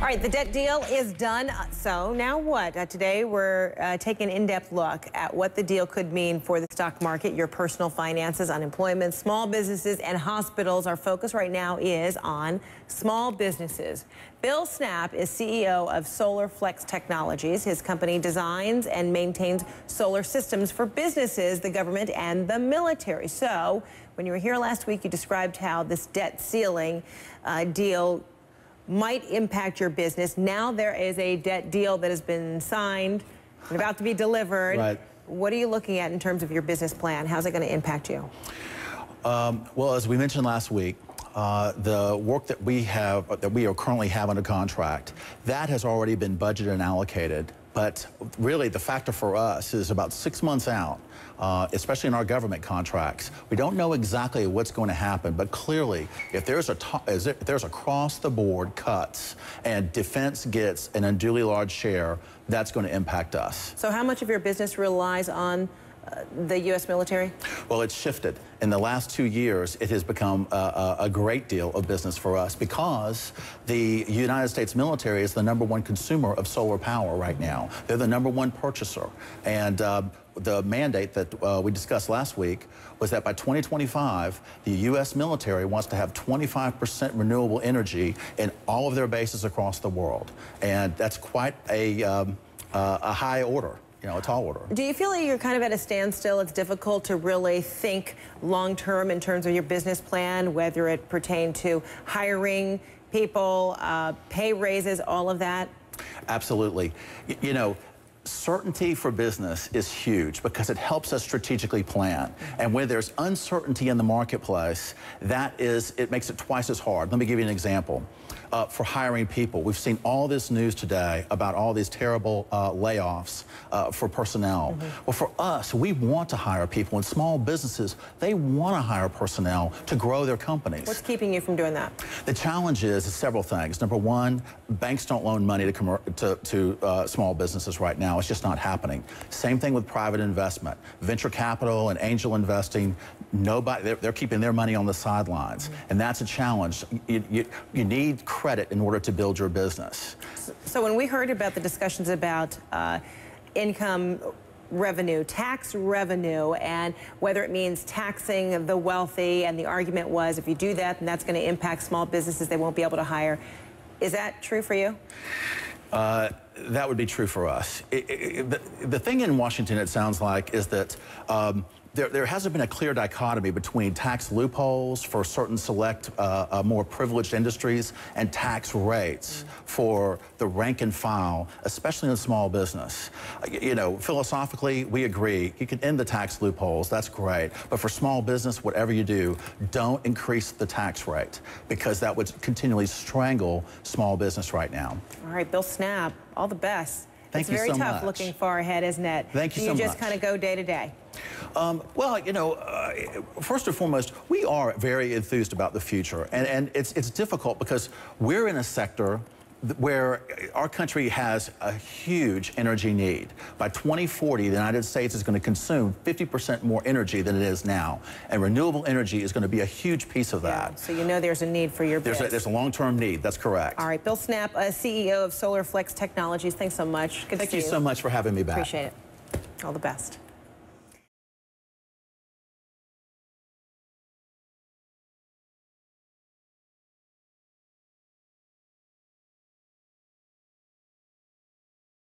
All right, the debt deal is done. So now what? Today we're taking an in-depth look at what the deal could mean for the stock market, your personal finances, unemployment, small businesses, and hospitals. Our focus right now is on small businesses. Bill Snapp is CEO of SolarFlex Technologies. His company designs and maintains solar systems for businesses, the government, and the military. So when you were here last week, you described how this debt ceiling deal might impact your business. Now there is a debt deal that has been signed and about to be delivered. Right. What are you looking at in terms of your business plan? How's it going to impact you? Well, as we mentioned last week, the work that we currently have under contract, that has already been budgeted and allocated. But really, the factor for us is about 6 months out, especially in our government contracts. We don't know exactly what's going to happen, but clearly, if there's across-the-board cuts and defense gets an unduly large share, that's going to impact us. So how much of your business relies on the U.S. military? Well, it's shifted. In the last 2 years, it has become a great deal of business for us because the United States military is the #1 consumer of solar power right now. They're the #1 purchaser. And the mandate that we discussed last week was that by 2025, the U.S. military wants to have 25% renewable energy in all of their bases across the world. And that's quite a high order. You know, a tall order. Do you feel like you're kind of at a standstill? It's difficult to really think long-term in terms of your business plan, whether it pertained to hiring people, pay raises, all of that? Absolutely. You know, certainty for business is huge because it helps us strategically plan. And when there's uncertainty in the marketplace, it makes it twice as hard. Let me give you an example. For hiring people, we've seen all this news today about all these terrible layoffs for personnel. Well, for us, we want to hire people. And small businesses, they want to hire personnel to grow their companies. What's keeping you from doing that? The challenge is several things. Number one, banks don't loan money to small businesses right now. It's just not happening. Same thing with private investment. Venture capital and angel investing, they're keeping their money on the sidelines. And that's a challenge. You need credit in order to build your business. So when we heard about the discussions about income revenue, tax revenue, and whether it means taxing the wealthy, and the argument was if you do that, then that's going to impact small businesses, they won't be able to hire. Is that true for you? That would be true for us. The thing in Washington, it sounds like, is that there hasn't been a clear dichotomy between tax loopholes for certain select, more privileged industries and tax rates for the rank and file, especially in small business. You know, philosophically, we agree. You can end the tax loopholes. That's great. But for small business, whatever you do, don't increase the tax rate because that would continually strangle small business right now. All right, Bill Snapp, all the best. Thank you so much. It's very tough looking far ahead, isn't it? Thank you so much. Do you just kind of go day to day? Well, you know, first and foremost, we are very enthused about the future. And it's difficult because we're in a sector where our country has a huge energy need. By 2040, the United States is going to consume 50% more energy than it is now. And renewable energy is going to be a huge piece of that. Yeah, so you know there's a need for your business. There's a long-term need. That's correct. All right, Bill Snapp, CEO of SolarFlex Technologies. Thanks so much. Good to see you. Thank you so much for having me back. Appreciate it. All the best.